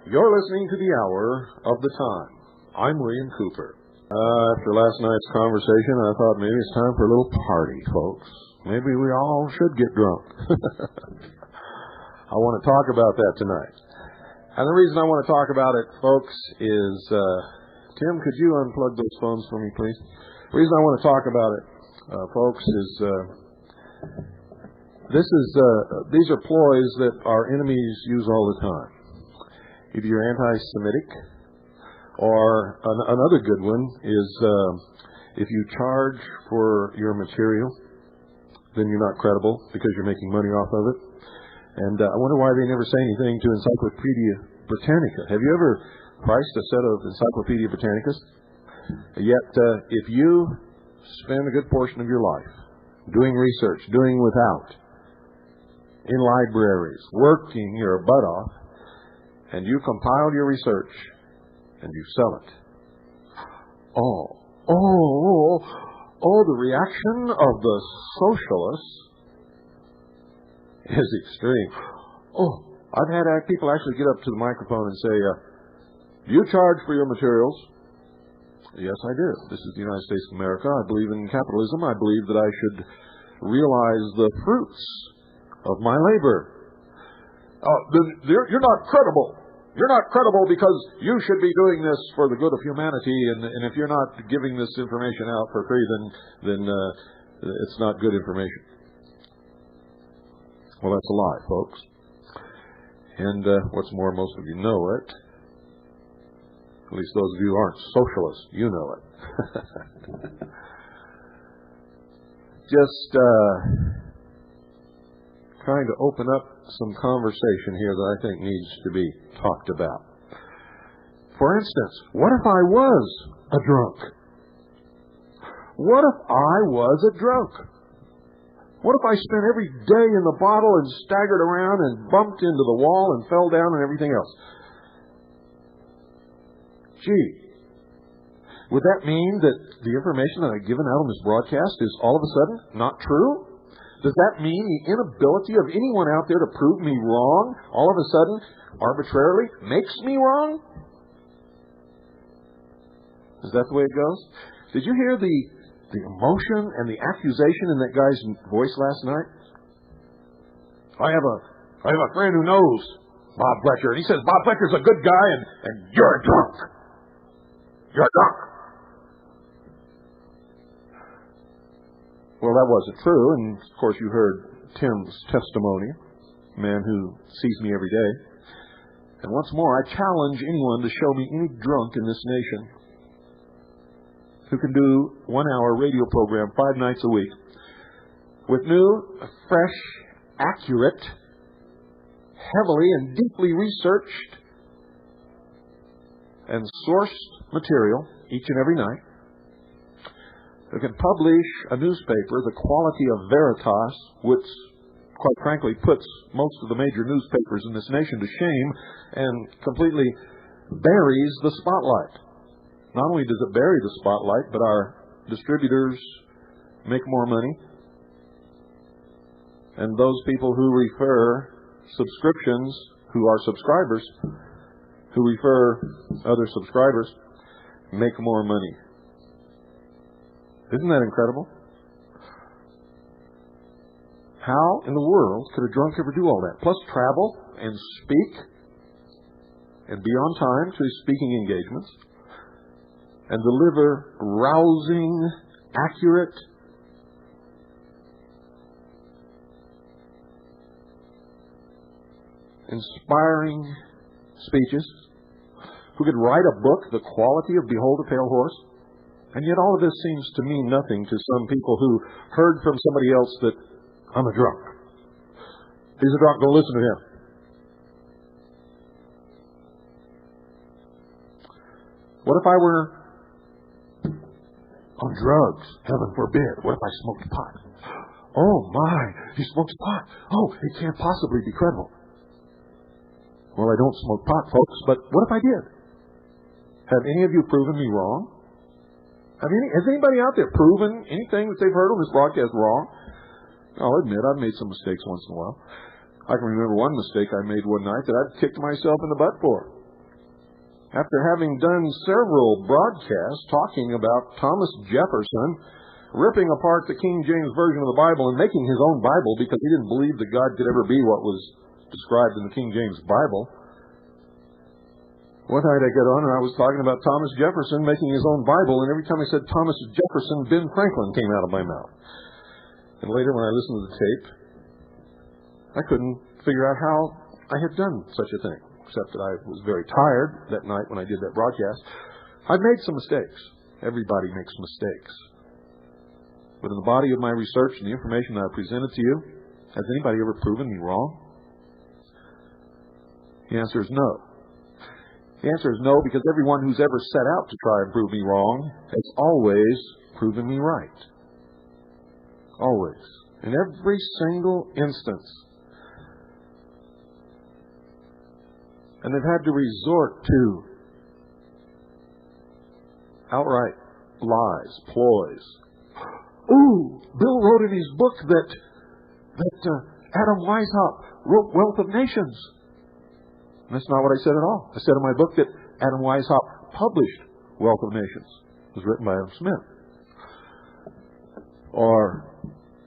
You're listening to the Hour of the Time. I'm William Cooper. After last night's conversation, I thought maybe it's time for a little party, folks. Maybe we all should get drunk. I want to talk about that tonight. And the reason I want to talk about it, folks, is... Tim, could you unplug those phones for me, please? The reason I want to talk about it, folks, is... these are ploys that our enemies use all the time. Either you're anti-Semitic, or another good one is if you charge for your material, then you're not credible because you're making money off of it. And I wonder why they never say anything to Encyclopedia Britannica. Have you ever priced a set of Encyclopedia Britannicas? Yet, if you spend a good portion of your life doing research, doing without, in libraries, working your butt off, and you compile your research, and you sell it. The reaction of the socialists is extreme. I've had people actually get up to the microphone and say, do you charge for your materials? Yes, I do. This is the United States of America. I believe in capitalism. I believe that I should realize the fruits of my labor. You're not credible. You're not credible because you should be doing this for the good of humanity, and if you're not giving this information out for free, then it's not good information. Well, that's a lie, folks. And what's more, most of you know it. At least those of you who aren't socialists, you know it. Just trying to open up some conversation here that I think needs to be talked about. For instance, what if I was a drunk? What if I was a drunk? What if I spent every day in the bottle and staggered around and bumped into the wall and fell down and everything else? Gee, would that mean that the information that I've given out on this broadcast is all of a sudden not true? Does that mean the inability of anyone out there to prove me wrong all of a sudden arbitrarily makes me wrong? Is that the way it goes? Did you hear the emotion and the accusation in that guy's voice last night? I have a friend who knows Bob Fletcher, and he says Bob Fletcher's a good guy, and you're a drunk. You're a drunk. Well, that wasn't true, and of course you heard Tim's testimony, a man who sees me every day. And once more, I challenge anyone to show me any drunk in this nation who can do 1-hour radio program 5 nights a week with new, fresh, accurate, heavily and deeply researched and sourced material each and every night, who can publish a newspaper, the quality of Veritas, which, quite frankly, puts most of the major newspapers in this nation to shame and completely buries the spotlight. Not only does it bury the spotlight, but our distributors make more money. And those people who refer subscriptions, who are subscribers, who refer other subscribers, make more money. Isn't that incredible? How in the world could a drunk ever do all that? Plus travel and speak and be on time to his speaking engagements and deliver rousing, accurate, inspiring speeches, who could write a book, The Quality of Behold a Pale Horse. And yet all of this seems to mean nothing to some people who heard from somebody else that I'm a drunk. He's a drunk, go listen to him. What if I were on drugs? Heaven forbid. What if I smoked pot? Oh my, he smokes pot. Oh, it can't possibly be credible. Well, I don't smoke pot, folks, but what if I did? Have any of you proven me wrong? Has anybody out there proven anything that they've heard on this broadcast wrong? I'll admit I've made some mistakes once in a while. I can remember one mistake I made one night that I've kicked myself in the butt for. after having done several broadcasts talking about Thomas Jefferson ripping apart the King James Version of the Bible and making his own Bible because he didn't believe that God could ever be what was described in the King James Bible. One night I got on and I was talking about Thomas Jefferson making his own Bible, and every time I said Thomas Jefferson, Ben Franklin came out of my mouth. And later when I listened to the tape, I couldn't figure out how I had done such a thing, except that I was very tired that night when I did that broadcast. I've made some mistakes. Everybody makes mistakes. But in the body of my research and the information that I presented to you, has anybody ever proven me wrong? The answer is no. The answer is no, because everyone who's ever set out to try and prove me wrong has always proven me right. Always. In every single instance. And they've had to resort to outright lies, ploys. Ooh, Bill wrote in his book that Adam Weishaupt wrote Wealth of Nations. And that's not what I said at all. I said in my book that Adam Weishaupt published Wealth of Nations. It was written by Adam Smith. Or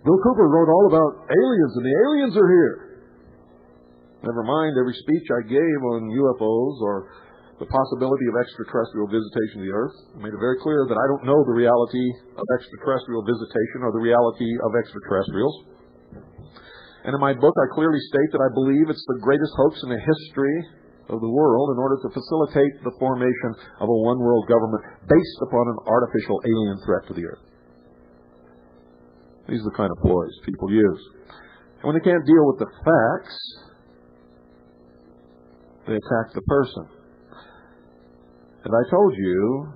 Bill Cooper wrote all about aliens, and the aliens are here. Never mind every speech I gave on UFOs or the possibility of extraterrestrial visitation of the Earth. I made it very clear that I don't know the reality of extraterrestrial visitation or the reality of extraterrestrials. And in my book, I clearly state that I believe it's the greatest hoax in the history of the world in order to facilitate the formation of a one-world government based upon an artificial alien threat to the Earth. These are the kind of ploys people use. And when they can't deal with the facts, they attack the person. And I told you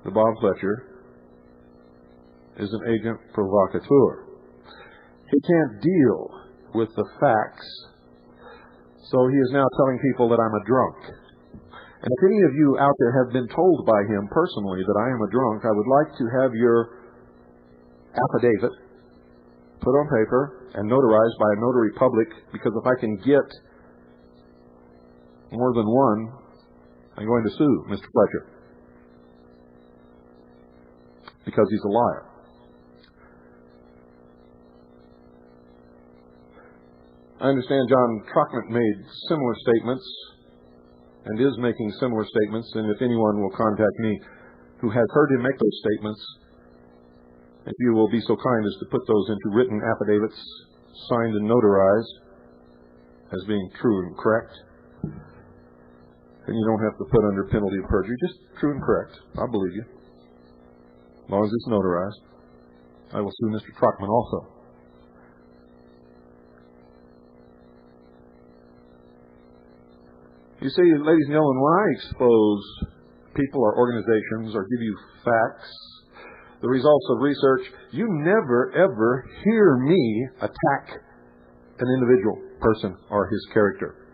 that Bob Fletcher is an agent provocateur. He can't deal with the facts, so he is now telling people that I'm a drunk. And if any of you out there have been told by him personally that I am a drunk, I would like to have your affidavit put on paper and notarized by a notary public, because if I can get more than one, I'm going to sue Mr. Fletcher because he's a liar. I understand John Truckman made similar statements and is making similar statements, and if anyone will contact me who has heard him make those statements, if you will be so kind as to put those into written affidavits, signed and notarized as being true and correct. And you don't have to put under penalty of perjury, just true and correct. I'll believe you. As long as it's notarized. I will sue Mr. Truckman also. You see, ladies and gentlemen, when I expose people or organizations or give you facts, the results of research, you never, ever hear me attack an individual person or his character.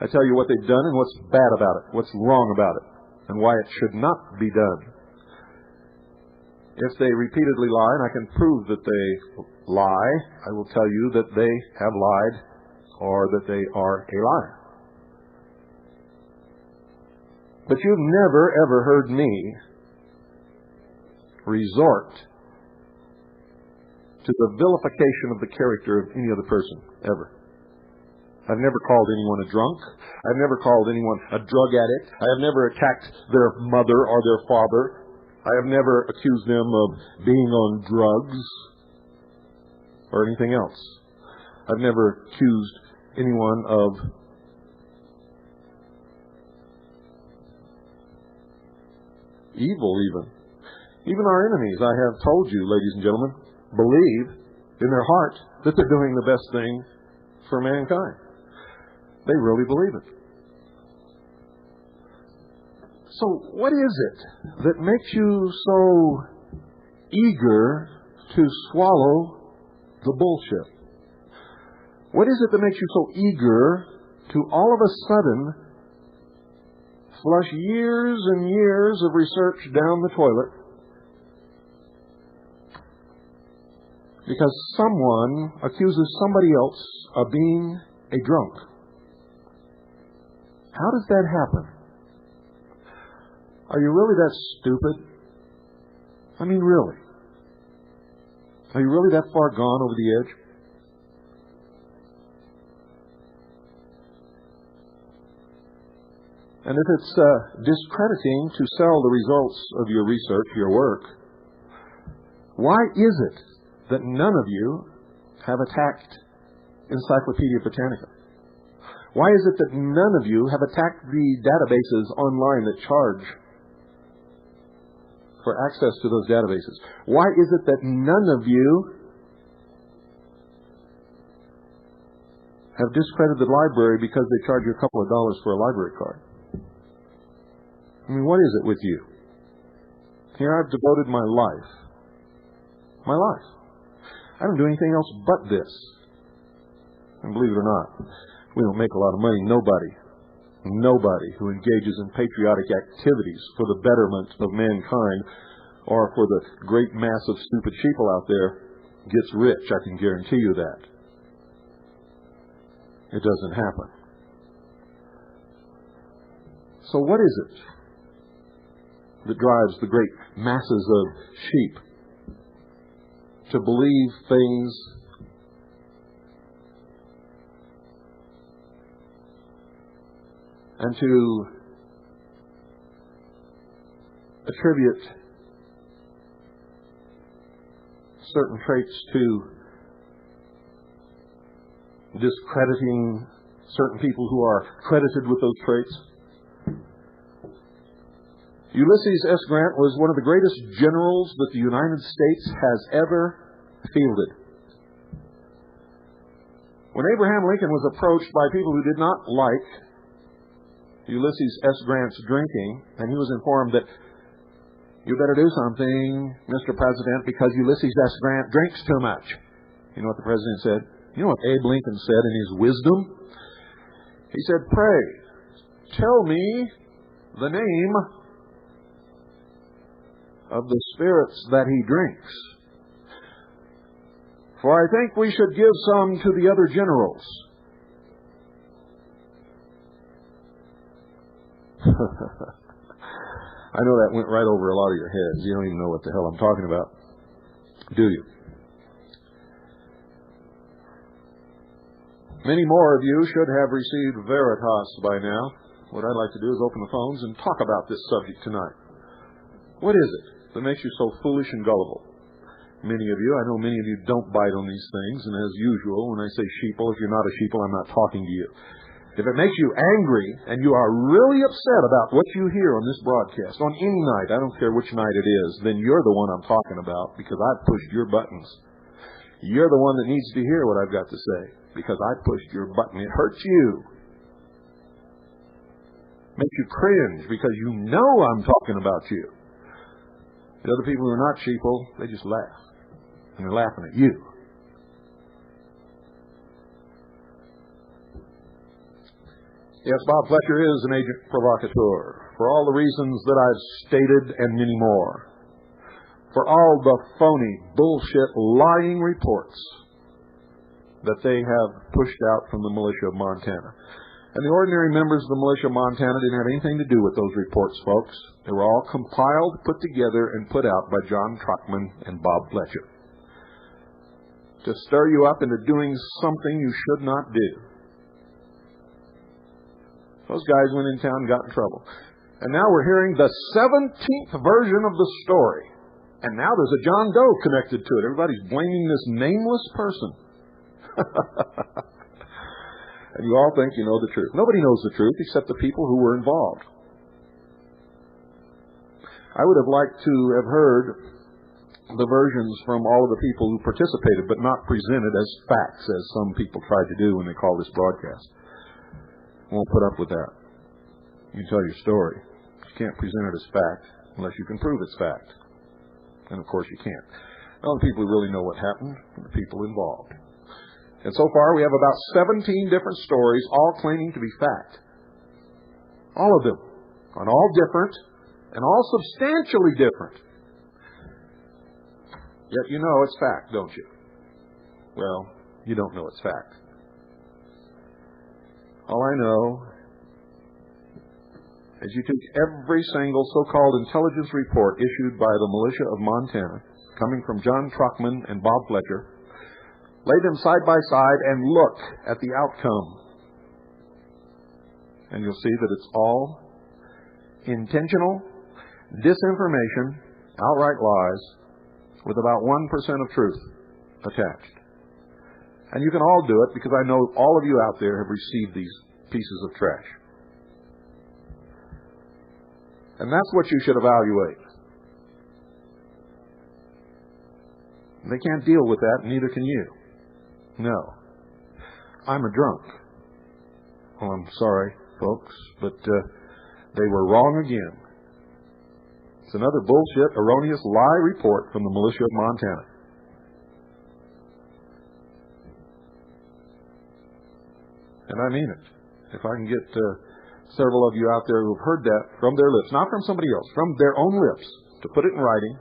I tell you what they've done and what's bad about it, what's wrong about it, and why it should not be done. If they repeatedly lie, and I can prove that they lie, I will tell you that they have lied or that they are a liar. But you've never, ever heard me resort to the vilification of the character of any other person, ever. I've never called anyone a drunk. I've never called anyone a drug addict. I have never attacked their mother or their father. I have never accused them of being on drugs or anything else. I've never accused anyone of evil even. Even our enemies, I have told you, ladies and gentlemen, believe in their heart that they're doing the best thing for mankind. They really believe it. So what is it that makes you so eager to swallow the bullshit? What is it that makes you so eager to all of a sudden flush years and years of research down the toilet because someone accuses somebody else of being a drunk? How does that happen? Are you really that stupid? I mean, really? Are you really that far gone over the edge? And if it's discrediting to sell the results of your research, your work, why is it that none of you have attacked Encyclopedia Britannica? Why is it that none of you have attacked the databases online that charge for access to those databases? Why is it that none of you have discredited the library because they charge you a couple of dollars for a library card? I mean, what is it with you? Here I've devoted my life. My life. I don't do anything else but this. And believe it or not, we don't make a lot of money. Nobody who engages in patriotic activities for the betterment of mankind or for the great mass of stupid sheeple out there gets rich. I can guarantee you that. It doesn't happen. So what is it that drives the great masses of sheep to believe things and to attribute certain traits to discrediting certain people who are credited with those traits? Ulysses S. Grant was one of the greatest generals that the United States has ever fielded. When Abraham Lincoln was approached by people who did not like Ulysses S. Grant's drinking, and he was informed that you better do something, Mr. President, because Ulysses S. Grant drinks too much. You know what the president said? You know what Abe Lincoln said in his wisdom? He said, "Pray, tell me the name of the spirits that he drinks. For I think we should give some to the other generals." I know that went right over a lot of your heads. You don't even know what the hell I'm talking about, do you? Many more of you should have received Veritas by now. What I'd like to do is open the phones and talk about this subject tonight. What is it that makes you so foolish and gullible? Many of you, I know many of you don't bite on these things, and as usual, when I say sheeple, if you're not a sheeple, I'm not talking to you. If it makes you angry and you are really upset about what you hear on this broadcast, on any night, I don't care which night it is, then you're the one I'm talking about because I've pushed your buttons. You're the one that needs to hear what I've got to say because I pushed your button. It hurts you. Makes you cringe because you know I'm talking about you. The other people who are not sheeple, they just laugh. And they're laughing at you. Yes, Bob Fletcher is an agent provocateur for all the reasons that I've stated and many more. For all the phony, bullshit, lying reports that they have pushed out from the militia of Montana. And the ordinary members of the militia of Montana didn't have anything to do with those reports, folks. They were all compiled, put together, and put out by John Trockman and Bob Fletcher to stir you up into doing something you should not do. Those guys went in town and got in trouble. And now we're hearing the 17th version of the story. And now there's a John Doe connected to it. Everybody's blaming this nameless person. And you all think you know the truth. Nobody knows the truth except the people who were involved. I would have liked to have heard the versions from all of the people who participated, but not presented as facts, as some people tried to do when they call this broadcast. Won't put up with that. You can tell your story. You can't present it as fact unless you can prove it's fact. And of course you can't. Well, the people who really know what happened are the people involved. And so far we have about 17 different stories, all claiming to be fact. All of them. And all different. And all substantially different. Yet you know it's fact, don't you? Well, you don't know it's fact. All I know as you took every single so-called intelligence report issued by the militia of Montana, coming from John Truckman and Bob Fletcher, lay them side by side and look at the outcome. And you'll see that it's all intentional disinformation, outright lies, with about 1% of truth attached. And you can all do it because I know all of you out there have received these pieces of trash. And that's what you should evaluate. They can't deal with that, neither can you. No. I'm a drunk. Well, I'm sorry, folks, but they were wrong again. It's another bullshit, erroneous lie report from the militia of Montana. And I mean it. If I can get several of you out there who've heard that from their lips, not from somebody else, from their own lips, to put it in writing,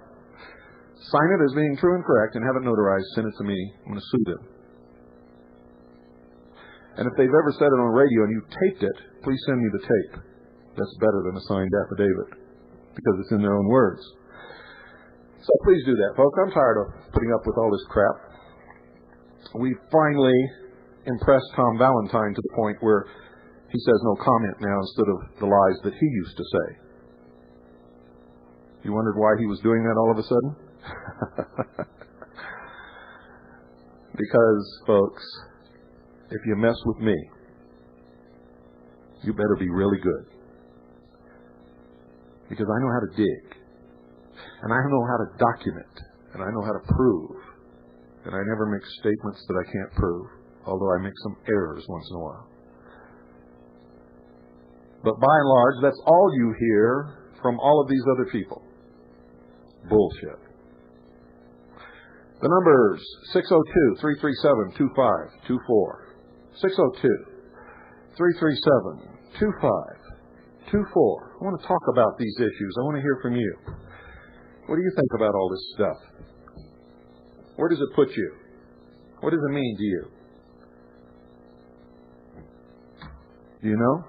sign it as being true and correct, and have it notarized, send it to me. I'm going to sue them. And if they've ever said it on radio and you taped it, please send me the tape. That's better than a signed affidavit, because it's in their own words. So please do that, folks. I'm tired of putting up with all this crap. We finally impressed Tom Valentine to the point where he says no comment now instead of the lies that he used to say. You wondered why he was doing that all of a sudden? Because, folks, if you mess with me, you better be really good. Because I know how to dig. And I know how to document. And I know how to prove. And I never make statements that I can't prove, although I make some errors once in a while. But by and large, that's all you hear from all of these other people. Bullshit. The numbers 602-337-2524. 602-337-2524. I want to talk about these issues. I want to hear from you. What do you think about all this stuff? Where does it put you? What does it mean to you? Do you know?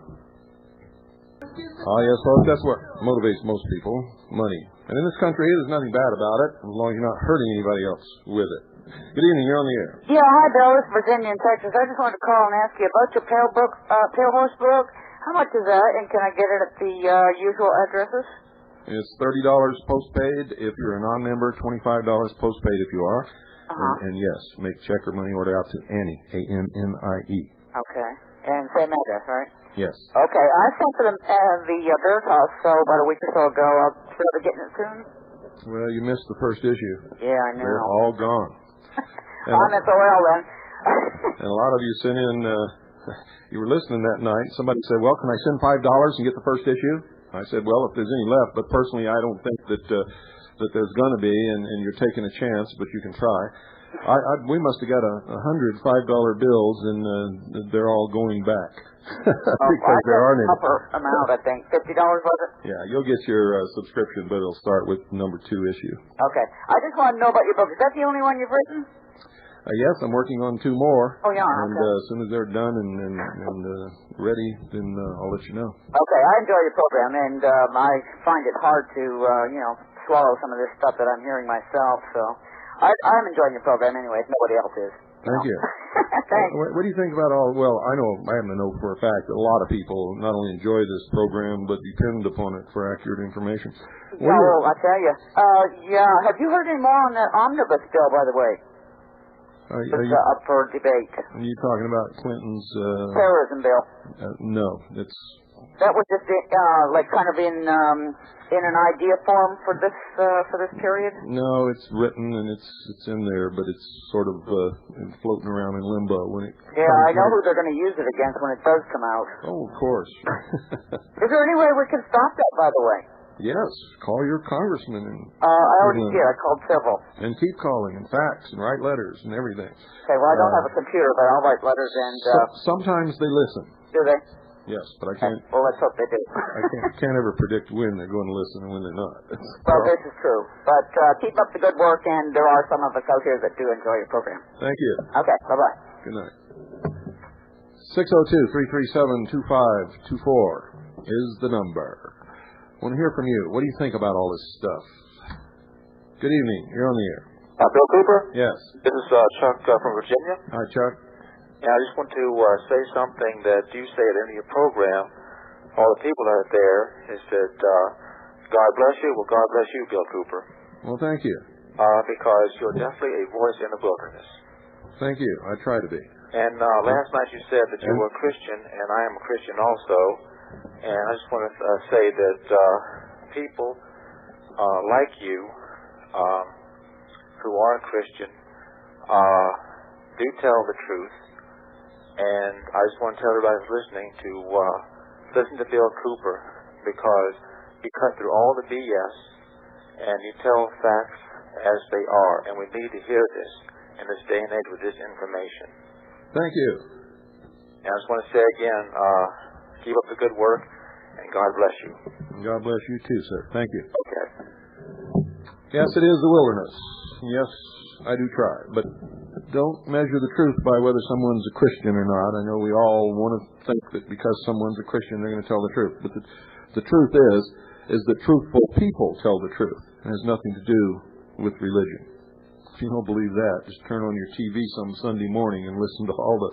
Ah, yes, folks, that's what motivates most people, money. And in this country, there's nothing bad about it, as long as you're not hurting anybody else with it. Good evening, you're on the air. Yeah, hi, Bill. This is Virginia in Texas. I just wanted to call and ask you about your Pale Horse book. How much is that, and can I get it at the usual addresses? It's $30 postpaid if you're a non-member, $25 postpaid if you are. And yes, make check or money order out to Annie, A-N-N-I-E. Okay. And same address, right? Yes. Okay. I sent to the Veritas about a week or so ago. I'll be getting it soon. Well, you missed the first issue. Yeah, I know. They're all gone. I'm SOL then. And a lot of you sent in, you were listening that night. Somebody said, well, can I send $5 and get the first issue? I said, well, if there's any left. But personally, I don't think that there's going to be, and you're taking a chance, but you can try. We must have got 100 $5 bills, and they're all going back. Because there aren't any. Upper amount, I think. $50 was it? Yeah, you'll get your subscription, but it'll start with number 2 issue. Okay. I just want to know about your book. Is that the only one you've written? Yes, I'm working on 2 more. Oh, yeah. And okay. as soon as they're done and ready, then I'll let you know. Okay, I enjoy your program, and I find it hard to, swallow some of this stuff that I'm hearing myself. So I'm enjoying your program anyway, if nobody else is. Thank you. Thanks. What do you think about all? Well, I happen to know for a fact that a lot of people not only enjoy this program but depend upon it for accurate information. Well, I tell you. Yeah. Have you heard any more on that omnibus bill, by the way? It's up for debate. Are you talking about Clinton's terrorism bill? No, that was just kind of in an idea form for this period. No, it's written and it's in there, but it's sort of floating around in limbo when it. Yeah, I know who they're going to use it against when it does come out. Oh, of course. Is there any way we can stop that? By the way. Yes, call your congressman and. I already did. I called several. And keep calling and fax and write letters and everything. Okay. Well, I don't have a computer, but I'll write letters and. Sometimes they listen. Do they? Yes, but I can't. Well, let's hope they do. I can't ever predict when they're going to listen and when they're not. Well, this is true. But keep up the good work, and there are some of us out here that do enjoy your program. Thank you. Okay. Bye-bye. Good night. 602-337-2524. is the number. I want to hear from you. What do you think about all this stuff? Good evening. You're on the air. Bill Cooper? Yes. This is Chuck from Virginia. Hi, Chuck. Yeah, I just want to say something that you say at the end of your program, all the people out there, is that God bless you. Well, God bless you, Bill Cooper. Well, thank you. Because you're definitely a voice in the wilderness. Thank you. I try to be. And last night you said that you were a Christian, and I am a Christian also. And I just want to say that people like you who are Christian do tell the truth. And I just want to tell everybody who's listening to listen to Bill Cooper, because you cut through all the BS and you tell facts as they are. And we need to hear this in this day and age with this information. Thank you. And I just want to say again, keep up the good work, and God bless you. God bless you too, sir. Thank you. Okay. Yes, it is the wilderness. Yes, I do try. But don't measure the truth by whether someone's a Christian or not. I know we all want to think that because someone's a Christian, they're going to tell the truth. But the truth is that truthful people tell the truth. It has nothing to do with religion. If you don't believe that, just turn on your TV some Sunday morning and listen to all the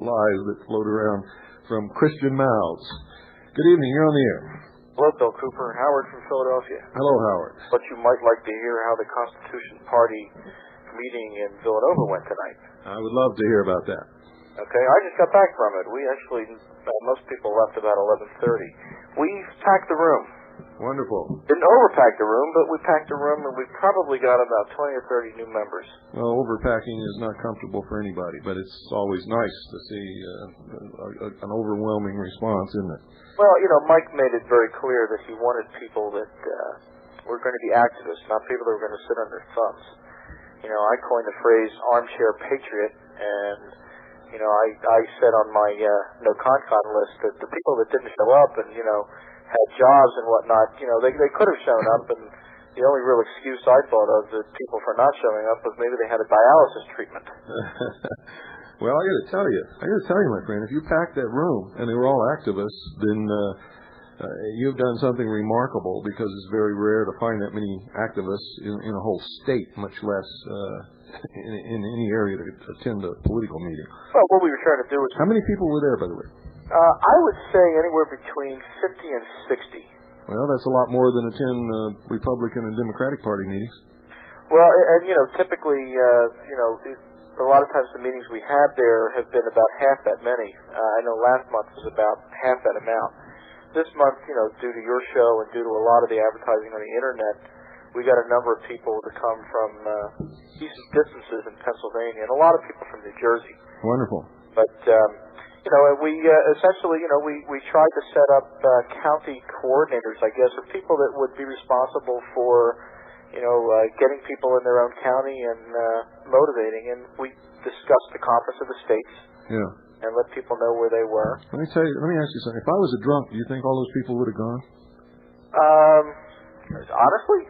lies that float around from Christian mouths. Good evening. You're on the air. Hello, Bill Cooper. Howard from Philadelphia. Hello, Howard. But you might like to hear how the Constitution Party meeting in Villanova went tonight. I would love to hear about that. Okay, I just got back from it. We actually, most people left about 11:30. We packed the room. Wonderful. Didn't overpack the room, but we packed the room, and we probably got about 20 or 30 new members. Well, overpacking is not comfortable for anybody, but it's always nice to see an overwhelming response, isn't it? Well, Mike made it very clear that he wanted people that were going to be activists, not people that were going to sit on their thumbs. I coined the phrase armchair patriot, and, I said on my no-con-con list that the people that didn't show up and, had jobs and whatnot, they could have shown up, and the only real excuse I thought of the people for not showing up was maybe they had a dialysis treatment. Well, I got to tell you, my friend, if you packed that room and they were all activists, then you've done something remarkable, because it's very rare to find that many activists in a whole state, much less in any area to attend a political meeting. Well, what we were trying to do was... How many people were there, by the way? I would say anywhere between 50 and 60. Well, that's a lot more than attend Republican and Democratic Party meetings. Well, and typically, a lot of times the meetings we had there have been about half that many. I know last month was about half that amount. This month, due to your show and due to a lot of the advertising on the internet, we got a number of people that come from easy distances in Pennsylvania, and a lot of people from New Jersey. Wonderful. But we essentially, we tried to set up county coordinators, I guess, or people that would be responsible for, getting people in their own county and motivating. And we discussed the Conference of the States. Yeah. And let people know where they were. Let me ask you something. If I was a drunk, do you think all those people would have gone? Honestly?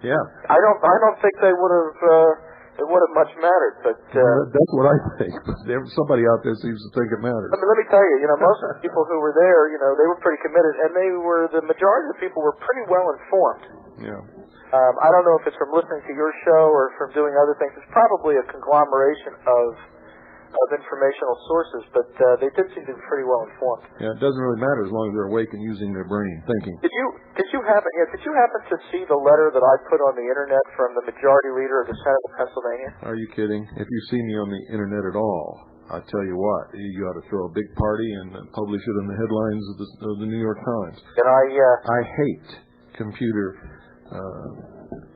Yeah. I don't think they would have. It would have much mattered, but that's what I think. But somebody out there seems to think it matters. Let me tell you, most of the people who were there, they were pretty committed, and the majority of the people were pretty well informed. Yeah. I don't know if it's from listening to your show or from doing other things. It's probably a conglomeration of informational sources, but they did seem to be pretty well informed. Yeah, it doesn't really matter as long as they're awake and using their brain, thinking. Did you happen to see the letter that I put on the internet from the majority leader of the Senate of Pennsylvania? Are you kidding? If you see me on the internet at all, I tell you what, you ought to throw a big party and publish it in the headlines of the New York Times. And I hate computer.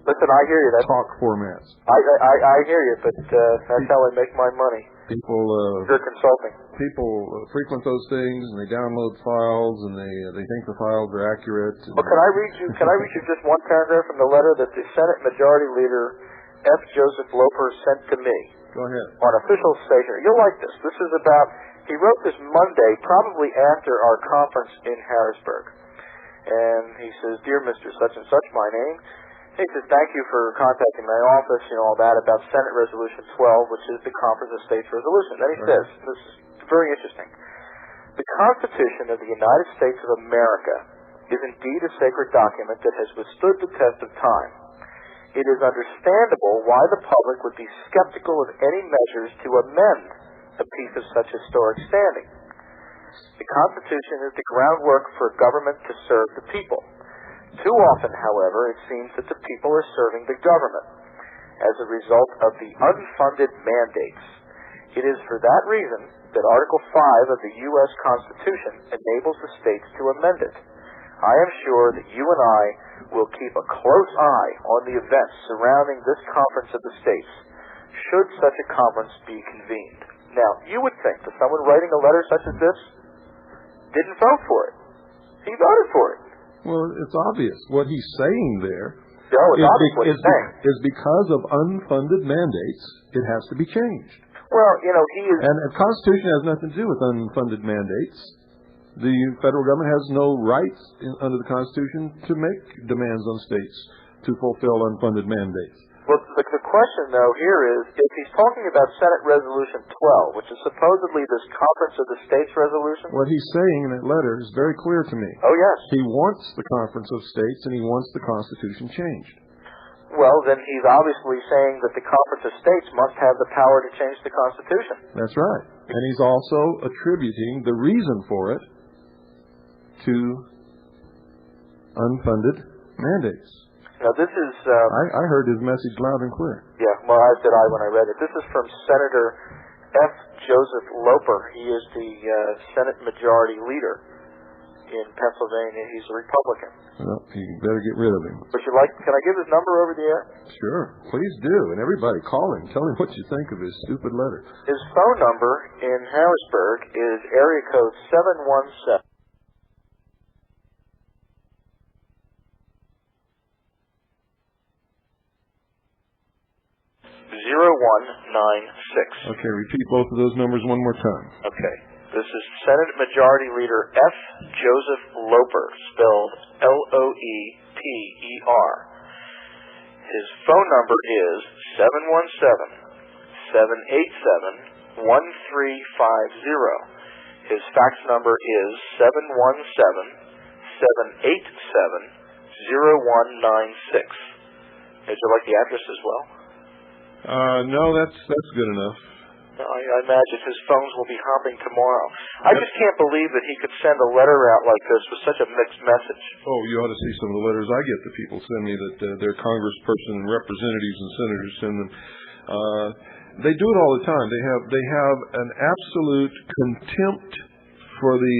Listen, I hear you. Talk formats. I hear you, but that's how I make my money. People. You're consulting. People frequent those things, and they download files, and they think the files are accurate. Well, can I read you just one paragraph from the letter that the Senate Majority Leader F. Joseph Loper sent to me? Go ahead. On official stationery. You'll like this. This is about. He wrote this Monday, probably after our conference in Harrisburg. And he says, "Dear Mr. Such and Such, my name." He says, "Thank you for contacting my office, all that about Senate Resolution 12, which is the Conference of States resolution." Then he says, this is very interesting. The Constitution of the United States of America is indeed a sacred document that has withstood the test of time. It is understandable why the public would be skeptical of any measures to amend a piece of such historic standing. The Constitution is the groundwork for government to serve the people. Too often, however, it seems that the people are serving the government as a result of the unfunded mandates. It is for that reason that Article 5 of the U.S. Constitution enables the states to amend it. I am sure that you and I will keep a close eye on the events surrounding this Conference of the States, should such a conference be convened. Now, you would think that someone writing a letter such as this didn't vote for it. He voted for it. Well, it's obvious. What he's saying there is because of unfunded mandates, it has to be changed. Well, he is... And the Constitution has nothing to do with unfunded mandates. The federal government has no rights under the Constitution to make demands on states to fulfill unfunded mandates. Well, the question, though, here is, if he's talking about Senate Resolution 12, which is supposedly this Conference of the States resolution... What he's saying in that letter is very clear to me. Oh, yes. He wants the Conference of States, and he wants the Constitution changed. Well, then he's obviously saying that the Conference of States must have the power to change the Constitution. That's right. And he's also attributing the reason for it to unfunded mandates. Now, this is... I heard his message loud and clear. Yeah, well, as did I when I read it. This is from Senator F. Joseph Loper. He is the Senate Majority Leader in Pennsylvania. He's a Republican. Well, you better get rid of him. Can I give his number over the air? Sure, please do. And everybody, call him. Tell him what you think of his stupid letter. His phone number in Harrisburg is area code 717. 0196. Okay, repeat both of those numbers one more time. Okay. This is Senate Majority Leader F. Joseph Loper, spelled Loeper. His phone number is 717-787-1350. His fax number is 717-787-0196. Would you like the address as well? No, that's good enough. I imagine his phones will be hopping tomorrow. I just can't believe that he could send a letter out like this with such a mixed message. Oh, you ought to see some of the letters I get that people send me that their congressperson and representatives and senators send them. They do it all the time. They have an absolute contempt for the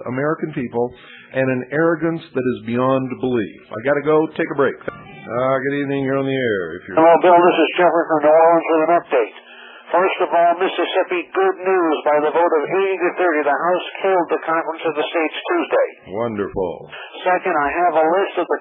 American people and an arrogance that is beyond belief. I got to go take a break. Good evening. You're on the air. Hello, Bill. This is Jeffrey from New Orleans with an update. First of all, Mississippi, good news. By the vote of 80-30, the House killed the Conference of the States Tuesday. Wonderful. Second, I have a list of the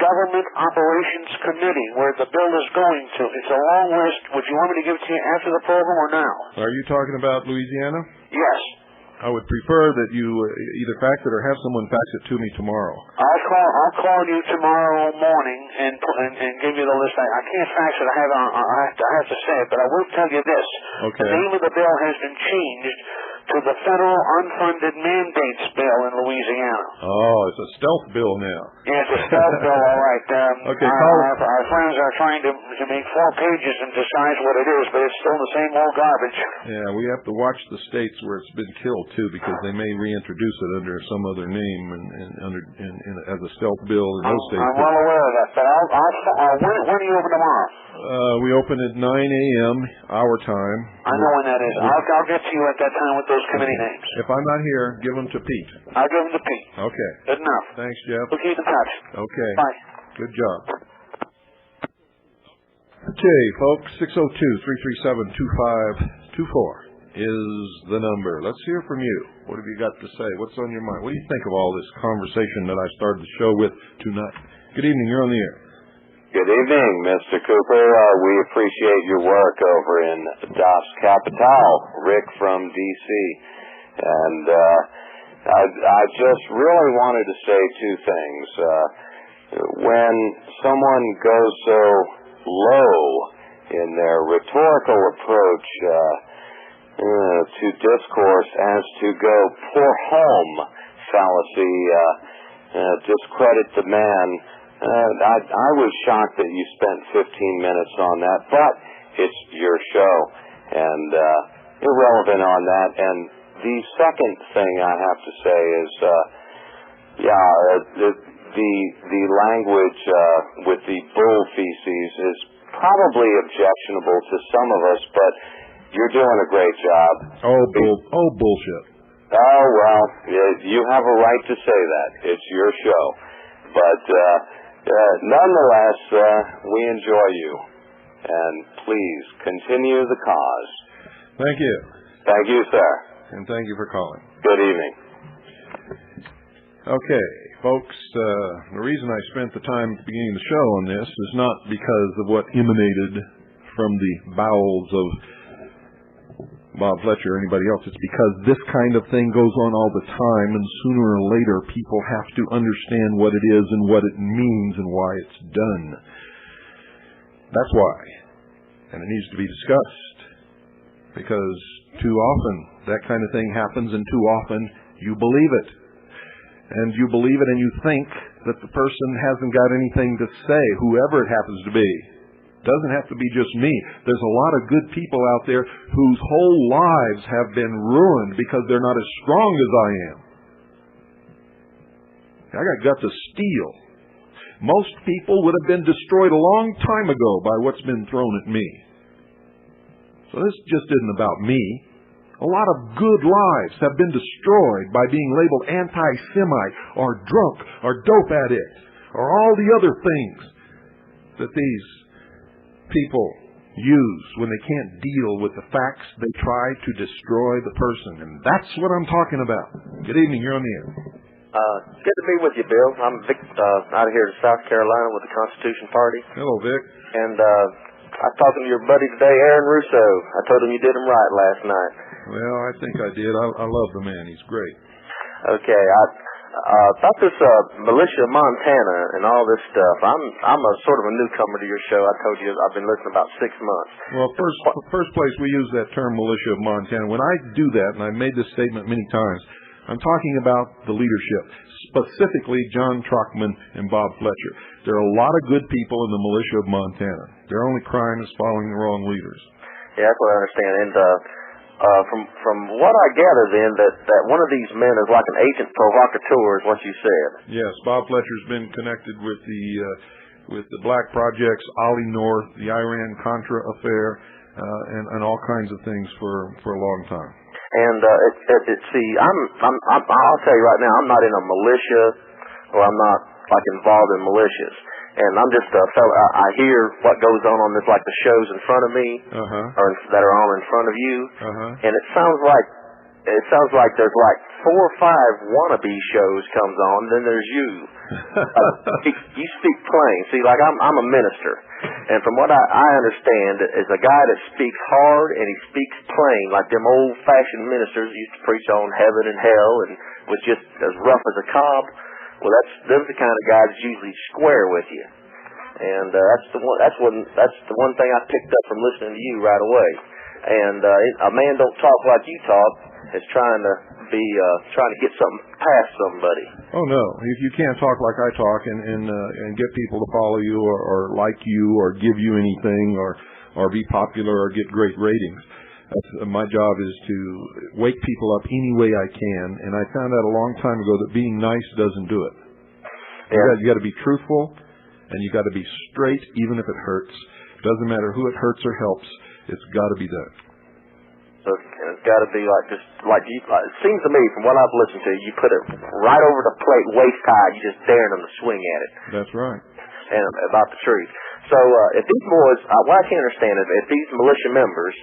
Government Operations Committee where the bill is going to. It's a long list. Would you want me to give it to you after the program or now? Are you talking about Louisiana? Yes. I would prefer that you either fax it or have someone fax it to me tomorrow. I'll call you tomorrow morning and give you the list. I can't fax it. I have to say it, but I will tell you this. Okay. The name of the bill has been changed to the Federal Unfunded Mandates Bill in Louisiana. Oh, it's a stealth bill now. Yes, a stealth bill, all right. Okay, our friends are trying to make 4 pages and decide what it is, but it's still the same old garbage. Yeah, we have to watch the states where it's been killed, too, because they may reintroduce it under some other name and as a stealth bill in those states. I'm well aware of that, but when are you open tomorrow? We open at 9 a.m. our time. I know when that is. I'll get to you at that time with those committee names. If I'm not here, give them to Pete. I'll give them to Pete. Okay. Good enough. Thanks, Jeff. We'll keep in touch. Okay. Bye. Good job. Okay, folks, 602-337-2524 is the number. Let's hear from you. What have you got to say? What's on your mind? What do you think of all this conversation that I started the show with tonight? Good evening. You're on the air. Good evening, Mr. Cooper. We appreciate your work over in Das Kapital, Rick from D.C. And I just really wanted to say 2 things. When someone goes so low in their rhetorical approach to discourse as to go poor home fallacy, discredit the man. I was shocked that you spent 15 minutes on that, but it's your show, and irrelevant on that. And the second thing I have to say is, the language with the bull feces is probably objectionable to some of us, but you're doing a great job. Bullshit. Oh, well, you have a right to say that. It's your show. But nonetheless, we enjoy you. And please, continue the cause. Thank you. Thank you, sir. And thank you for calling. Good evening. Okay, folks, the reason I spent the time at the beginning of the show on this is not because of what emanated from the bowels of Bob Fletcher or anybody else. It's because this kind of thing goes on all the time, and sooner or later people have to understand what it is and what it means and why it's done. That's why. And it needs to be discussed. Because too often that kind of thing happens, and too often you believe it. And you believe it and you think that the person hasn't got anything to say, whoever it happens to be. Doesn't have to be just me. There's a lot of good people out there whose whole lives have been ruined because they're not as strong as I am. I got guts of steel. Most people would have been destroyed a long time ago by what's been thrown at me. So this just isn't about me. A lot of good lives have been destroyed by being labeled anti-Semite or drunk or dope addict or all the other things that these people use when they can't deal with the facts. They try to destroy the person, and that's what I'm talking about. Good evening, you're on the air. Good to be with you, Bill. I'm Vic, out here in South Carolina with the Constitution Party. Hello, Vic. And I was talking to your buddy today, Aaron Russo. I told him you did him right last night. Well, I think I did. I love the man. He's great. Okay, I thought this militia of Montana and all this stuff. I'm a sort of a newcomer to your show. I told you I've been listening about 6 months. Well, first place we use that term militia of Montana. When I do that, and I've made this statement many times, I'm talking about the leadership, specifically John Trockman and Bob Fletcher. There are a lot of good people in the militia of Montana. Their only crime is following the wrong leaders. Yeah, that's what I understand. And from what I gather, then, that one of these men is like an agent provocateur, is what you said. Yes, Bob Fletcher's been connected with the Black Projects, Ollie North, the Iran-Contra affair, and all kinds of things for a long time. And see, I'll tell you right now, I'm not in a militia, or I'm not like involved in militias. And I'm just a fellow. I hear what goes on this, like the shows in front of me, or that are on in front of you, and it sounds like there's like 4 or 5 wannabe shows comes on, then there's you. You speak plain. See, like I'm a minister, and from what I understand, is a guy that speaks hard and he speaks plain, like them old-fashioned ministers used to preach on heaven and hell, and was just as rough as a cob. Well, those are the kind of guys that usually square with you, and that's the one thing I picked up from listening to you right away. And a man don't talk like you talk is trying to get something past somebody. Oh no, you can't talk like I talk and get people to follow you or like you or give you anything or be popular or get great ratings. My job is to wake people up any way I can, and I found out a long time ago that being nice doesn't do it. Yeah. You got to be truthful, and you got to be straight, even if it hurts. Doesn't matter who it hurts or helps. It's got to be done. So it's got to be like you. It seems to me, from what I've listened to, you put it right over the plate, waist high. You just daring them to swing at it. That's right. And about the truth. So if these boys, what I can't understand is if these militia members,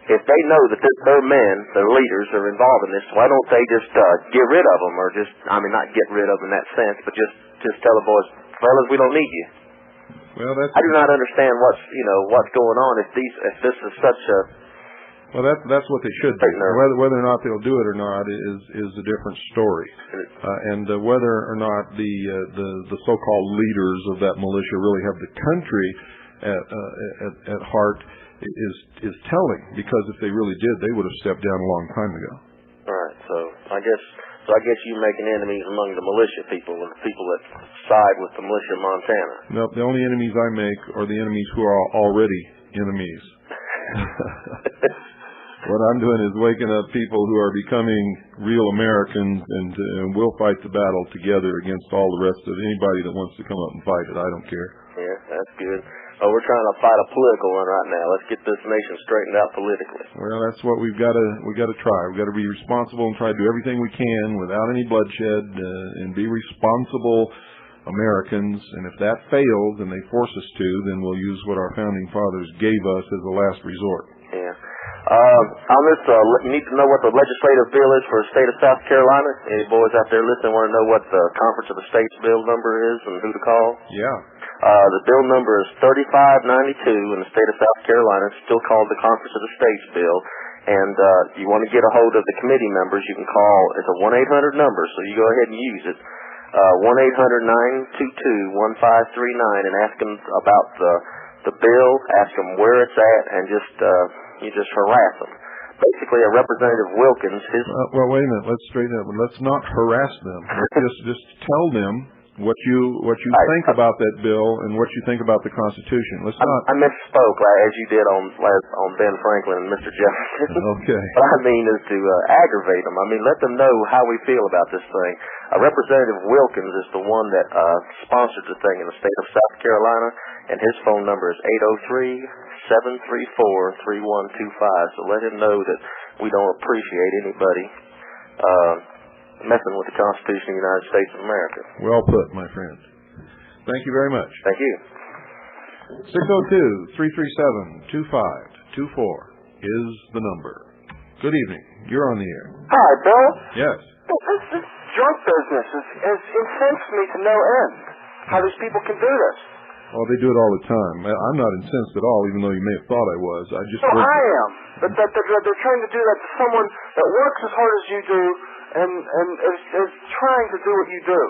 if they know that their men, their leaders, are involved in this, why don't they just get rid of them, or not get rid of them in that sense, but just tell the boys, fellas, we don't need you. Well, I do not understand what's going on. If this is such a that's what they should do. Whether or not they'll do it or not is a different story. And whether or not the so-called leaders of that militia really have the country at heart is telling, because if they really did, they would have stepped down a long time ago. All right. So I guess you making enemies among the militia people, and the people that side with the militia in Montana. No, the only enemies I make are the enemies who are already enemies. What I'm doing is waking up people who are becoming real Americans, and we'll fight the battle together against all the rest of anybody that wants to come up and fight it. I don't care. Yeah, that's good. Oh, we're trying to fight a political one right now. Let's get this nation straightened out politically. Well, that's what we've got to try. We've got to be responsible and try to do everything we can without any bloodshed, and be responsible Americans. And if that fails and they force us to, then we'll use what our founding fathers gave us as a last resort. Yeah. On this, you need to know what the legislative bill is for the state of South Carolina. Any boys out there listening want to know what the Conference of the States bill number is and who to call? Yeah. The bill number is 3592 in the state of South Carolina. It's still called the Conference of the States bill. And you want to get a hold of the committee members, you can call. It's a 1-800 number, so you go ahead and use it. 1-800-922-1539, and ask them about the bill, ask them where it's at, and you just harass them. Basically, a Representative Wilkins, well, wait a minute. Let's straighten up. Let's not harass them. Let's just tell them what you think about that bill and what you think about the Constitution. Let's not. I misspoke, as you did on Ben Franklin and Mr. Jefferson. Okay. What I mean is to aggravate them. I mean, let them know how we feel about this thing. Representative Wilkins is the one that sponsored the thing in the state of South Carolina, and his phone number is 803-734-3125. So let him know that we don't appreciate anybody messing with the Constitution of the United States of America. Well put, my friend. Thank you very much. Thank you. 602-337-2524 is the number. Good evening. You're on the air. Hi, Bill. Yes. This drunk business has incensed me to no end. How these people can do this. Oh, they do it all the time. I'm not incensed at all, even though you may have thought I was. I am. But they're trying to do that to someone that works as hard as you do and is trying to do what you do.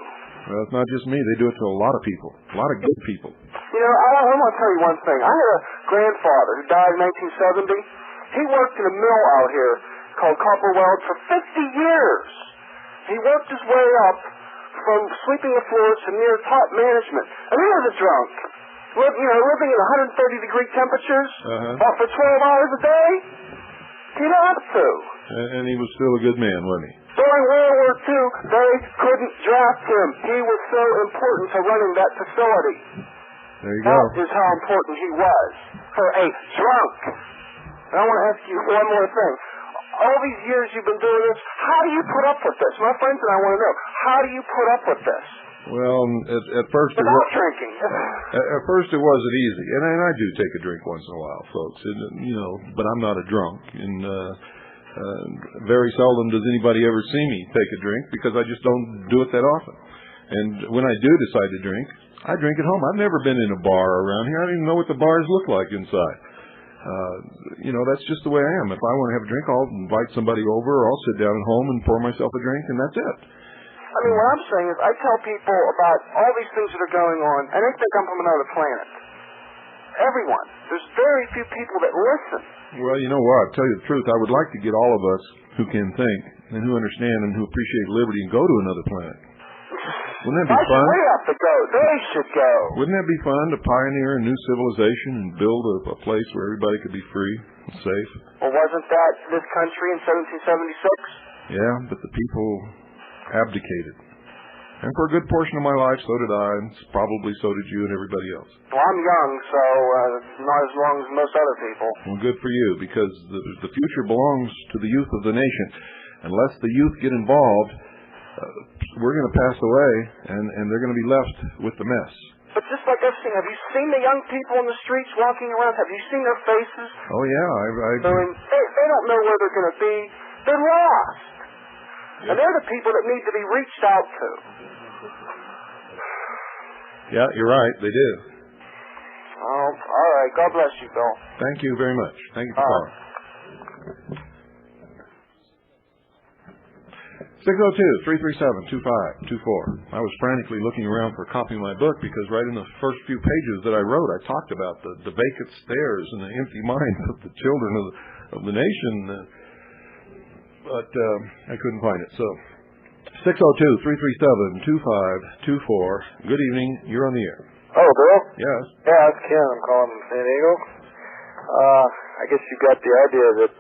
Well, it's not just me. They do it to a lot of people, a lot of good people. You know, I want to tell you one thing. I had a grandfather who died in 1970. He worked in a mill out here called Copper Weld for 50 years. He worked his way up from sweeping the floors to near top management. And he was a drunk. Living in 130-degree temperatures for 12 hours a day. He'd have to. And he was still a good man, wasn't he? During World War II, they couldn't draft him. He was so important to running that facility. There you go. That is how important he was for a drunk. And I want to ask you one more thing. All these years you've been doing this, how do you put up with this? My friends and I want to know, how do you put up with this? Well, at first without drinking. At first it wasn't easy, and I do take a drink once in a while, folks. But I'm not a drunk, and very seldom does anybody ever see me take a drink because I just don't do it that often. And when I do decide to drink, I drink at home. I've never been in a bar around here. I don't even know what the bars look like inside. That's just the way I am. If I want to have a drink, I'll invite somebody over, or I'll sit down at home and pour myself a drink, and that's it. I mean, what I'm saying is I tell people about all these things that are going on, and they think I'm from another planet. Everyone. There's very few people that listen. Well, you know what? I'll tell you the truth. I would like to get all of us who can think and who understand and who appreciate liberty and go to another planet. Wouldn't that be fun? We have to go. They should go. Wouldn't that be fun to pioneer a new civilization and build a place where everybody could be free and safe? Well, wasn't that this country in 1776? Yeah, but the people abdicated. And for a good portion of my life, so did I, and probably so did you and everybody else. Well, I'm young, so not as long as most other people. Well, good for you, because the future belongs to the youth of the nation. Unless the youth get involved, we're going to pass away, and they're going to be left with the mess. But just like everything, have you seen the young people in the streets walking around? Have you seen their faces? Oh, yeah. I mean, they don't know where they're going to be. They're lost. Yep. And they're the people that need to be reached out to. Yeah, you're right. They do. Oh, all right. God bless you, Bill. Thank you very much. Thank you for calling. 602-337-2524. I was frantically looking around for a copy of my book because right in the first few pages that I wrote, I talked about the vacant stares and the empty minds of the children of the nation. But I couldn't find it. So 602-337-2524. Good evening. You're on the air. Oh, Bill? Yes. Yeah, it's Ken. I'm calling from San Diego. I guess you got the idea that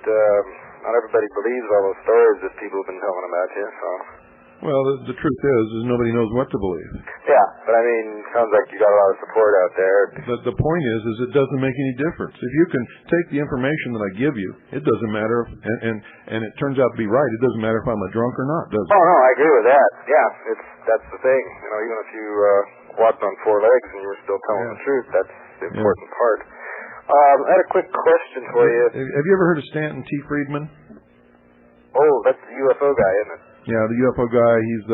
not everybody believes all those stories that people have been telling about you, so... Well, the truth is nobody knows what to believe. Yeah, but I mean, sounds like you got a lot of support out there. The point is it doesn't make any difference. If you can take the information that I give you, it doesn't matter, and it turns out to be right. It doesn't matter if I'm a drunk or not, does it? Oh, no, I agree with that. Yeah, that's the thing. You know, even if you walked on four legs and you were still telling the truth, that's the important part. I had a quick question for you. Have you ever heard of Stanton T. Friedman? Oh, that's the UFO guy, isn't it? Yeah, the UFO guy. He's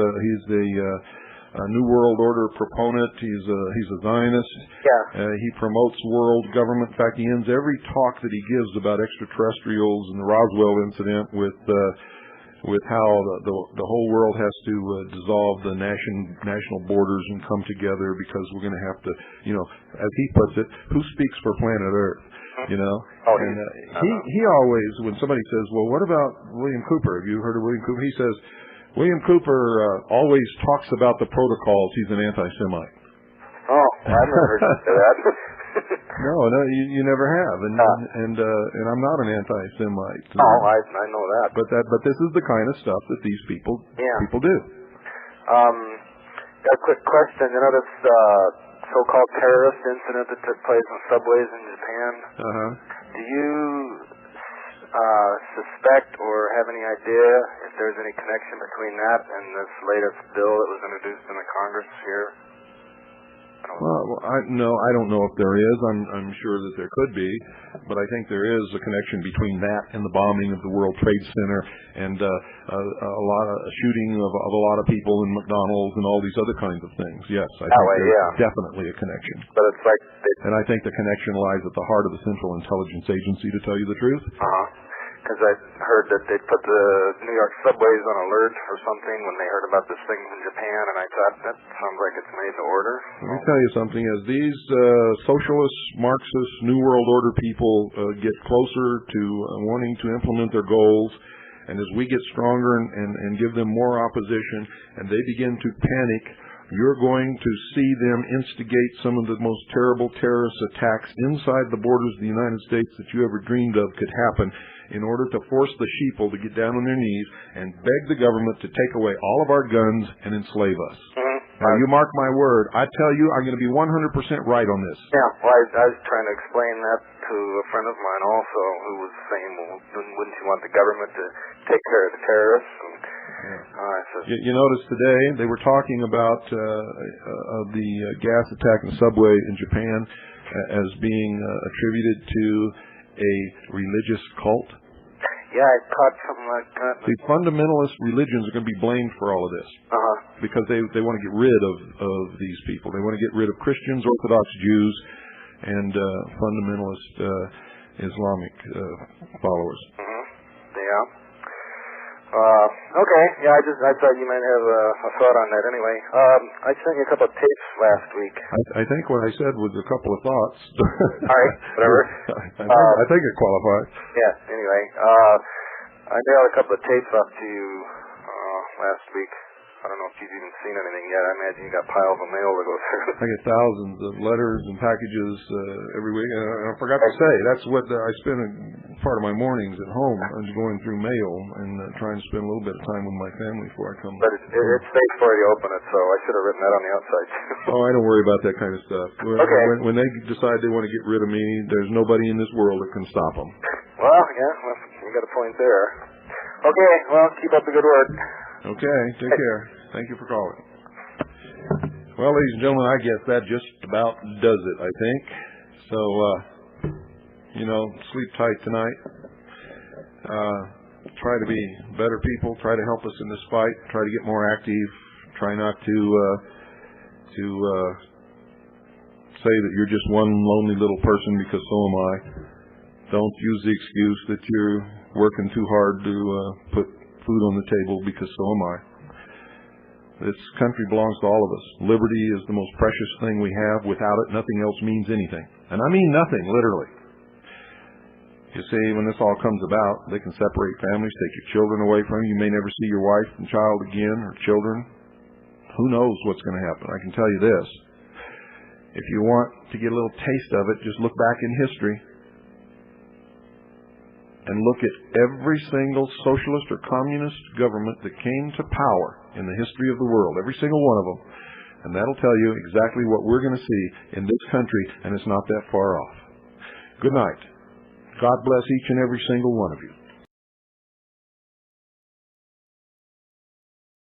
a New World Order proponent. He's a Zionist. Yeah. He promotes world government. In fact, he ends every talk that he gives about extraterrestrials and the Roswell incident with how the whole world has to dissolve the national borders and come together because we're going to have to, as he puts it, who speaks for planet Earth? You know, he always, when somebody says, well, what about William Cooper? Have you heard of William Cooper? He says, William Cooper always talks about the protocols. He's an anti-Semite. Oh, I've never heard you say that. No, you never have, and I'm not an anti-Semite. Oh, I know that. But this is the kind of stuff that these people do. Got a quick question. You know this so-called terrorist incident that took place on subways in Japan? Do you suspect or have any idea if there's any connection between that and this latest bill that was introduced in the Congress here? No, I don't know if there is. I'm sure that there could be, but I think there is a connection between that and the bombing of the World Trade Center and a lot of shooting of a lot of people in McDonald's and all these other kinds of things. Yes, I think there's definitely a connection. But it's like, and I think the connection lies at the heart of the Central Intelligence Agency, to tell you the truth. Because I heard that they put the New York subways on alert or something when they heard about this thing in Japan, and I thought, that sounds like it's made to order. Let me tell you something. As these socialist, Marxist, New World Order people get closer to wanting to implement their goals, and as we get stronger and give them more opposition, and they begin to panic, you're going to see them instigate some of the most terrible terrorist attacks inside the borders of the United States that you ever dreamed of could happen, in order to force the sheeple to get down on their knees and beg the government to take away all of our guns and enslave us. Now, you mark my word, I tell you, I'm going to be 100% right on this. Yeah, well, I was trying to explain that to a friend of mine also, who was saying, well, wouldn't you want the government to take care of the terrorists? And, you notice today they were talking about the gas attack in the subway in Japan as being attributed to a religious cult. Yeah, I caught something like that. The fundamentalist religions are going to be blamed for all of this because they want to get rid of these people. They want to get rid of Christians, Orthodox Jews, and fundamentalist Islamic followers. Yeah. Okay. Yeah, I thought you might have a thought on that anyway. I sent you a couple of tapes last week. I think what I said was a couple of thoughts. All right, whatever. I think it qualifies. Yeah, anyway. I mailed a couple of tapes off to you last week. I don't know if you've even seen anything yet. I imagine you got piles of mail to go through. I get thousands of letters and packages every week. And I forgot to say, that's what I spend part of my mornings at home, going through mail and trying to spend a little bit of time with my family before I come. But it's safe for you to open it, so I should have written that on the outside. Oh, I don't worry about that kind of stuff. Okay. When they decide they want to get rid of me, there's nobody in this world that can stop them. Well, you got a point there. Okay, well, keep up the good work. Okay, take care. Thank you for calling. Well, ladies and gentlemen, I guess that just about does it, I think. So, sleep tight tonight. Try to be better people. Try to help us in this fight. Try to get more active. Try not to say that you're just one lonely little person, because so am I. Don't use the excuse that you're working too hard to put food on the table, because so am I. This country belongs to all of us. Liberty is the most precious thing we have. Without it, nothing else means anything. And I mean nothing, literally. You see, when this all comes about, they can separate families, take your children away from you. You may never see your wife and child again, or children. Who knows what's going to happen? I can tell you this. If you want to get a little taste of it, just look back in history and look at every single socialist or communist government that came to power in the history of the world, every single one of them. And that'll tell you exactly what we're going to see in this country, and it's not that far off. Good night. God bless each and every single one of you.